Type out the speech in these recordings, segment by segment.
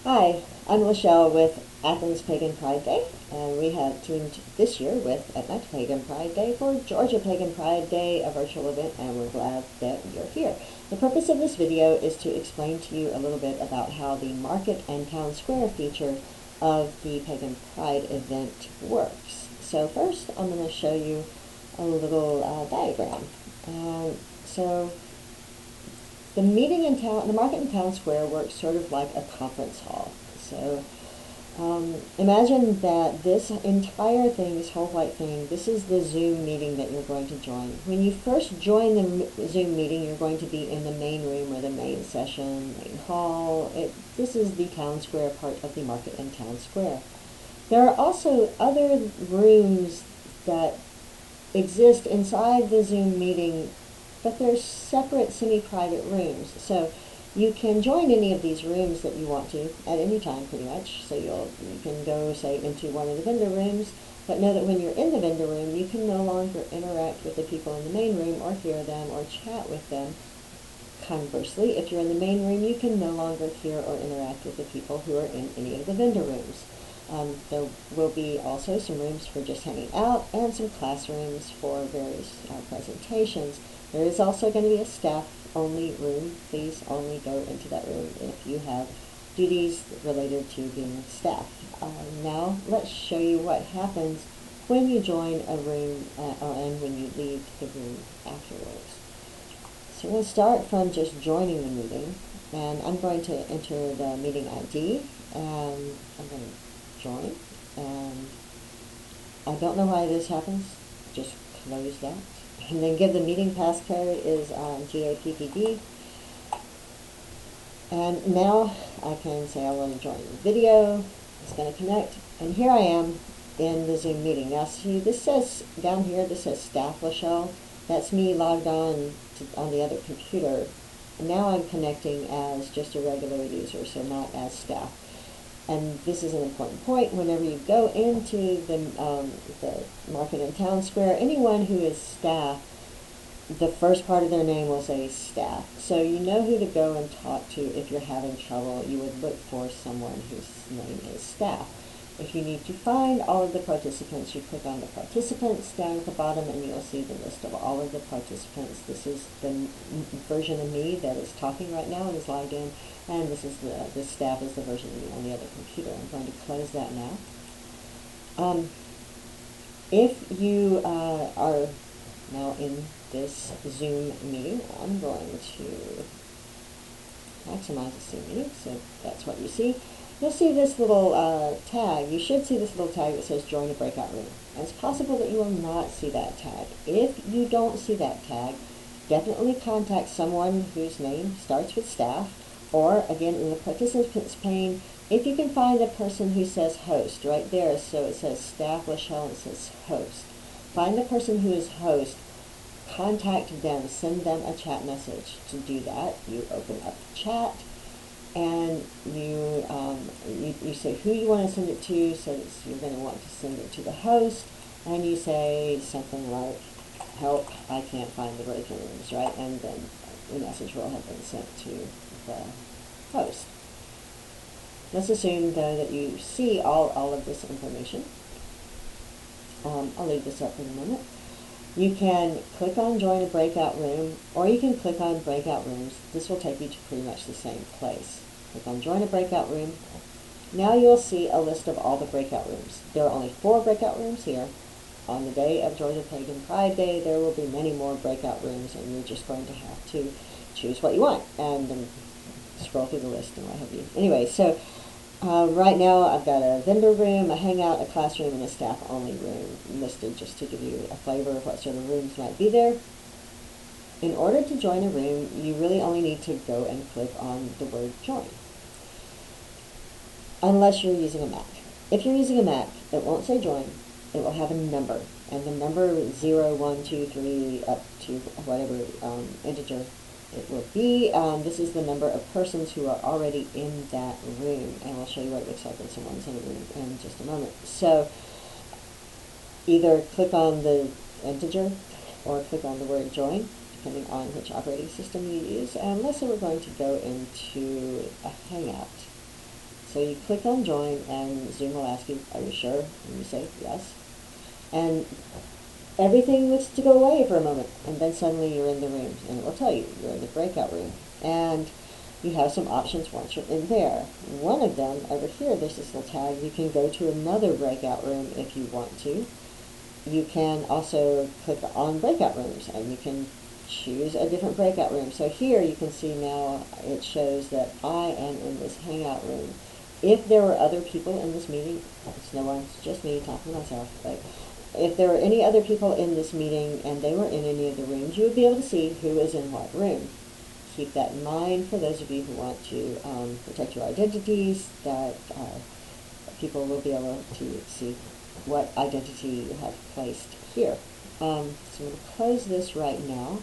Hi, I'm Lachelle with Athens Pagan Pride Day, and we have teamed this year with Atlanta Pagan Pride Day for Georgia Pagan Pride Day, a virtual event, and we're glad that you're here. The purpose of this video is to explain to you a little bit about how the Market and Town Square feature of the Pagan Pride event works. So first, I'm going to show you a little diagram. So the meeting in town, the Market in Town Square works sort of like a conference hall. So imagine that this entire thing, this whole white thing, this is the Zoom meeting that you're going to join. When you first join the Zoom meeting, you're going to be in the main room or the main session, main hall. This is the Town Square part of the Market in Town Square. There are also other rooms that exist inside the Zoom meeting, but they're separate semi-private rooms. So you can join any of these rooms that you want to at any time, pretty much. So you can go, say, into one of the vendor rooms, but know that when you're in the vendor room, you can no longer interact with the people in the main room or hear them or chat with them. Conversely, if you're in the main room, you can no longer hear or interact with the people who are in any of the vendor rooms. There will be also some rooms for just hanging out and some classrooms for various presentations. There is also going to be a staff-only room. Please only go into that room if you have duties related to being staff. Now let's show you what happens when you join a room and when you leave the room afterwards. So we'll start from just joining the meeting, and I'm going to enter the meeting ID, and I'm going to join, and I don't know why this happens. Just close that. And then give the meeting passcode is GAPPD. And now I can say I want to join the video. It's going to connect. And here I am in the Zoom meeting. Now see, this says down here, this says Staff Lachelle. That's me logged on the other computer. And now I'm connecting as just a regular user, so not as staff. And this is an important point. Whenever you go into the Market in Town Square, anyone who is staff, the first part of their name will say staff. So you know who to go and talk to if you're having trouble. You would look for someone whose name is staff. If you need to find all of the participants, you click on the participants down at the bottom and you'll see the list of all of the participants. This is the version of me that is talking right now and is logged in, and this is the staff is the version of me on the other computer. I'm going to close that now. If you are now in this Zoom meeting, I'm going to maximize the Zoom meeting, so that's what you see. You'll see this little tag. You should see this little tag that says join a breakout room. And it's possible that you will not see that tag. If you don't see that tag, definitely contact someone whose name starts with staff, or again in the participants pane, if you can find the person who says host right there, so it says Staff Lachelle and it says host. Find the person who is host, contact them, send them a chat message. To do that, you open up the chat, and you say who you want to send it to, so you're going to want to send it to the host, and you say something like, help, I can't find the breakout rooms, right? And then the message will have been sent to the host. Let's assume, though, that you see all of this information. I'll leave this up for the moment. You can click on join a breakout room, or you can click on breakout rooms. This will take you to pretty much the same place. Click on join a breakout room. Now you'll see a list of all the breakout rooms. There are only 4 breakout rooms here. On the day of Georgia Pagan Pride Day, there will be many more breakout rooms, and you're just going to have to choose what you want and then scroll through the list and what have you. Anyway, so right now I've got a vendor room, a hangout, a classroom, and a staff-only room listed just to give you a flavor of what sort of rooms might be there. In order to join a room, you really only need to go and click on the word join, unless you're using a Mac. If you're using a Mac, it won't say join. It will have a number, and the number is 0, 1, 2, 3, up to whatever integer it will be. This is the number of persons who are already in that room, and I'll show you what it looks like when someone's in a room in just a moment. So either click on the integer or click on the word join, depending on which operating system you use. And let's say we're going to go into a hangout. So you click on join, and Zoom will ask you, are you sure? And you say yes. And everything looks to go away for a moment, and then suddenly you're in the room, and it will tell you you're in the breakout room. And you have some options once you're in there. One of them, over here, there's this little tag. You can go to another breakout room if you want to. You can also click on breakout rooms, and you can choose a different breakout room. So here you can see now it shows that I am in this hangout room. If there were other people in this meeting, it's no one, it's just me talking to myself, but if there were any other people in this meeting and they were in any of the rooms, you would be able to see who is in what room. Keep that in mind for those of you who want to protect your identities, that people will be able to see what identity you have placed here. So I'm going to close this right now,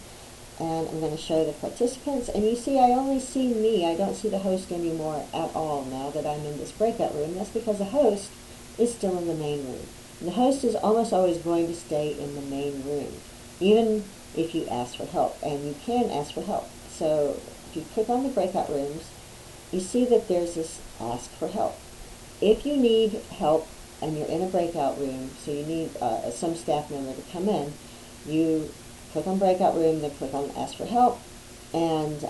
and I'm going to show the participants. And you see, I only see me. I don't see the host anymore at all now that I'm in this breakout room. That's because the host is still in the main room. And the host is almost always going to stay in the main room, even if you ask for help. And you can ask for help. So if you click on the breakout rooms, you see that there's this ask for help. If you need help and you're in a breakout room, so you need some staff member to come in, you click on breakout room, then click on ask for help, and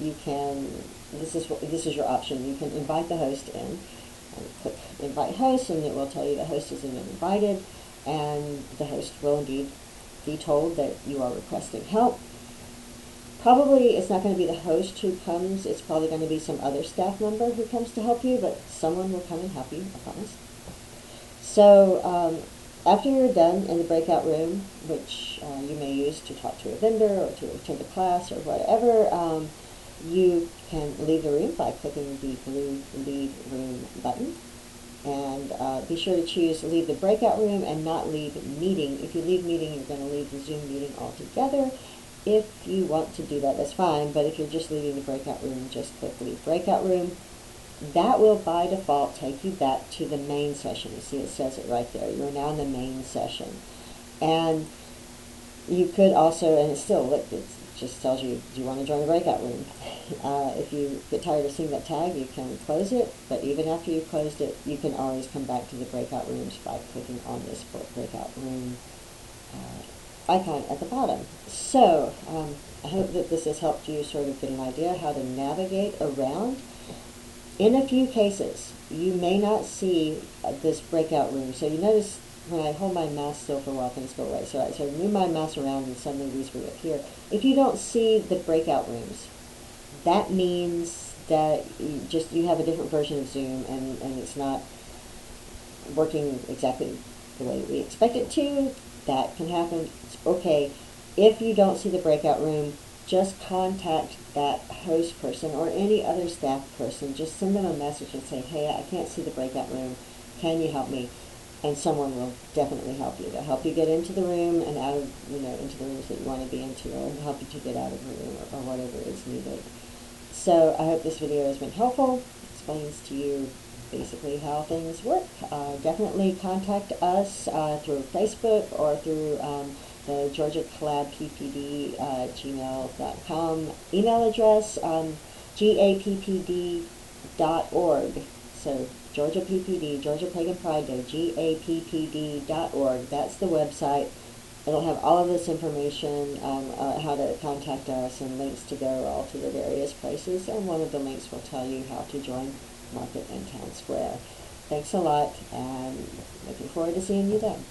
you can, this is your option, you can invite the host in. Click invite host, and it will tell you the host has been invited, and the host will indeed be told that you are requesting help. Probably it's not going to be the host who comes, it's probably going to be some other staff member who comes to help you, but someone will come and help you, I promise. So after you're done in the breakout room, which you may use to talk to a vendor or to attend a class or whatever, you can leave the room by clicking the blue Leave Room button. And be sure to choose leave the breakout room and not leave meeting. If you leave meeting, you're going to leave the Zoom meeting altogether. If you want to do that, that's fine, but if you're just leaving the breakout room, just click leave breakout room. That will by default take you back to the main session. You see it says it right there. You're now in the main session. And you could also, and it's still, look, it just tells you, do you want to join the breakout room? If you get tired of seeing that tag, you can close it, but even after you've closed it, you can always come back to the breakout rooms by clicking on this breakout room icon at the bottom. So I hope that this has helped you sort of get an idea how to navigate around. In a few cases, you may not see this breakout room. So you notice when I hold my mouse still for a while, things go away. So I move my mouse around and suddenly these reappear. If you don't see the breakout rooms, that means that you have a different version of Zoom, and it's not working exactly the way we expect it to. That can happen. It's okay. If you don't see the breakout room, just contact that host person or any other staff person. Just send them a message and say, hey, I can't see the breakout room. Can you help me? And someone will definitely help you. They'll help you get into the room and out of, into the rooms that you want to be into, or help you to get out of the room, or whatever is needed. So I hope this video has been helpful. Explains to you basically how things work. Definitely contact us through Facebook or through the Georgia Collab PPD gmail.com email address, gappd.org. So Georgia PPD, Georgia Pagan Pride Day, gappd.org. That's the website. It'll have all of this information, how to contact us, and links to go all to the various places. And one of the links will tell you how to join Market and Town Square. Thanks a lot, and looking forward to seeing you then.